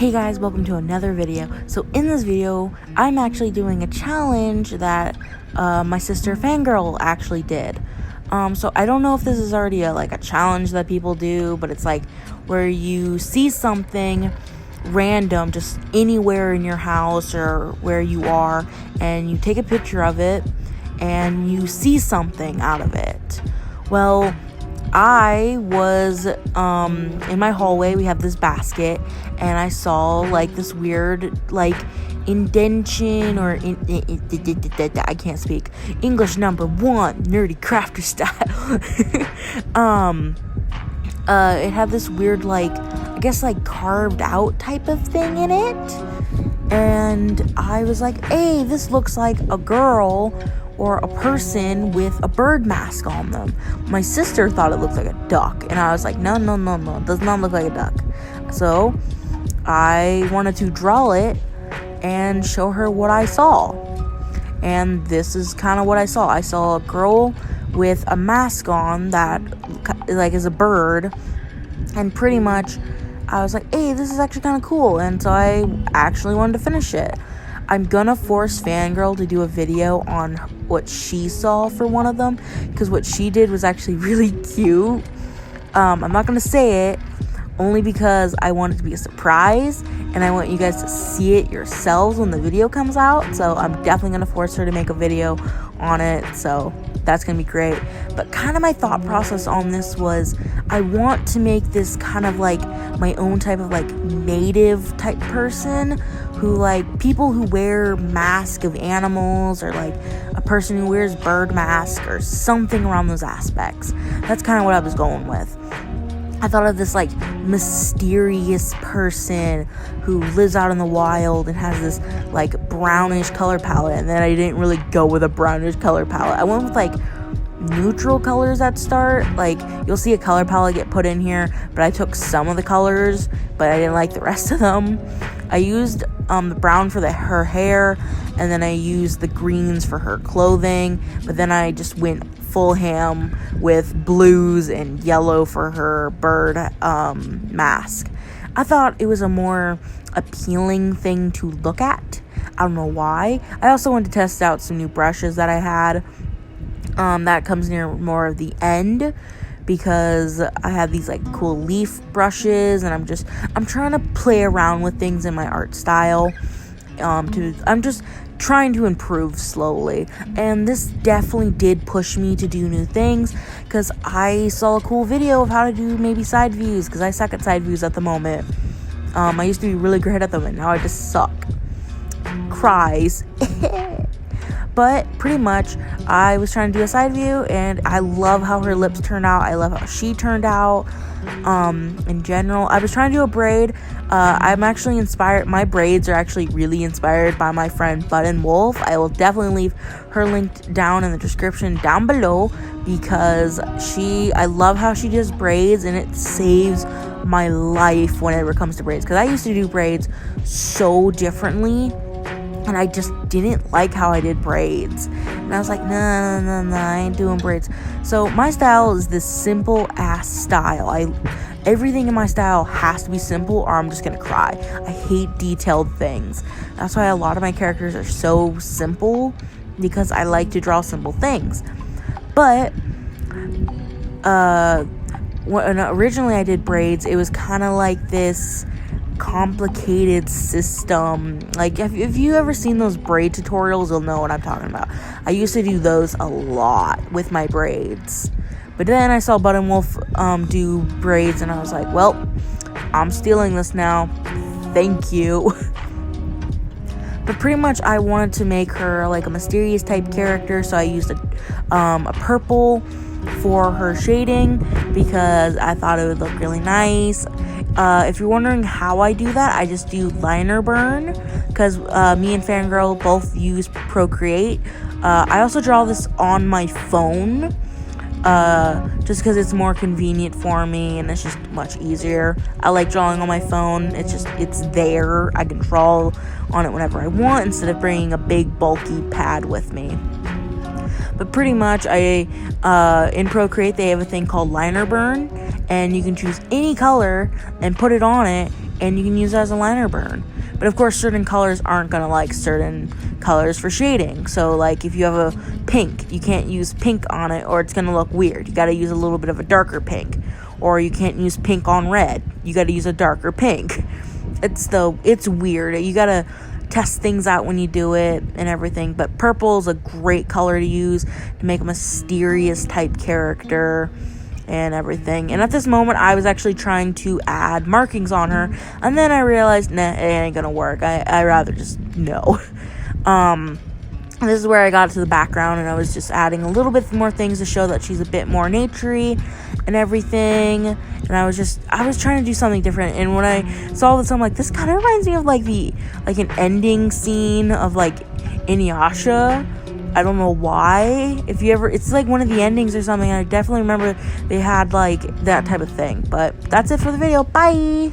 Hey guys, welcome to another video. So in this video, I'm actually doing a challenge that my sister Fangirl actually did. So I don't know if this is already a challenge that people do, but it's like where you see something random just anywhere in your house or where you are, and you take a picture of it and you see something out of it. Well, I was in my hallway. We have this basket, and I saw this weird indention, or I can't speak English number one, nerdy crafter style. It had this weird carved out type of thing in it, and I was like, hey, this looks like a girl or a person with a bird mask on them. My sister thought it looked like a duck, and I was like, no, it does not look like a duck. So I wanted to draw it and show her what I saw, and this is kind of what I saw. I saw a girl with a mask on that is a bird, and pretty much I was like, hey, this is actually kind of cool, and so I actually wanted to finish it. I'm gonna force Fangirl to do a video on what she saw for one of them, because what she did was actually really cute. I'm not gonna say it, only because I want it to be a surprise, and I want you guys to see it yourselves when the video comes out. So I'm definitely gonna force her to make a video on it, so that's gonna be great. But kind of my thought process on this was, I want to make this kind of my own type of native type person, who people who wear mask of animals, or a person who wears bird mask or something around those aspects. That's kind of what I was going with. I thought of this mysterious person who lives out in the wild and has this brownish color palette, and then I didn't really go with a brownish color palette. I went with neutral colors at start. You'll see a color palette get put in here, but I took some of the colors, but I didn't like the rest of them. I used the brown for her hair, and then I used the greens for her clothing, but then I just went full ham with blues and yellow for her bird mask. I thought it was a more appealing thing to look at. I don't know why. I also wanted to test out some new brushes that I had. That comes near more of the end, because I have these cool leaf brushes, and I'm trying to play around with things in my art style. I'm just trying to improve slowly, and this definitely did push me to do new things, because I saw a cool video of how to do maybe side views, because I suck at side views at the moment. I used to be really great at them, and now I just suck. Cries. But pretty much, I was trying to do a side view, and I love how her lips turned out. I love how she turned out. In general, I was trying to do a braid. I'm actually inspired. My braids are actually really inspired by my friend Button Wolf. I will definitely leave her linked down in the description down below, because I love how she does braids, and it saves my life whenever it comes to braids, because I used to do braids so differently, and I just didn't like how I did braids. And I was like, nah, I ain't doing braids. So my style is this simple ass style. Everything in my style has to be simple, or I'm just gonna cry. I hate detailed things. That's why a lot of my characters are so simple, because I like to draw simple things. But when originally I did braids, it was kind of like this complicated system. If you ever seen those braid tutorials, you'll know what I'm talking about. I used to do those a lot with my braids, but then I saw Button Wolf do braids, and I was like, well, I'm stealing this now, thank you. But pretty much I wanted to make her a mysterious type character, so I used a purple for her shading, because I thought it would look really nice. If you're wondering how I do that, I just do liner burn, because me and Fangirl both use Procreate. I also draw this on my phone, just because it's more convenient for me, and it's just much easier. I like drawing on my phone. It's there. I can draw on it whenever I want, instead of bringing a big bulky pad with me. But pretty much, in Procreate, they have a thing called liner burn, and you can choose any color and put it on it, and you can use it as a liner burn. But of course, certain colors aren't gonna like certain colors for shading. So like if you have a pink, you can't use pink on it or it's gonna look weird. You gotta use a little bit of a darker pink. Or you can't use pink on red. You gotta use a darker pink. It's weird. You gotta test things out when you do it and everything. But purple is a great color to use to make a mysterious type character and everything. And at this moment, I was actually trying to add markings on her, and then I realized, nah, it ain't gonna work. I rather just no. This is where I got to the background, and I was just adding a little bit more things to show that she's a bit more naturey and everything. And I was trying to do something different. And when I saw this, I'm like, this kind of reminds me of like an ending scene of like Inuyasha. I don't know why. It's like one of the endings or something. I definitely remember they had like that type of thing. But that's it for the video. Bye.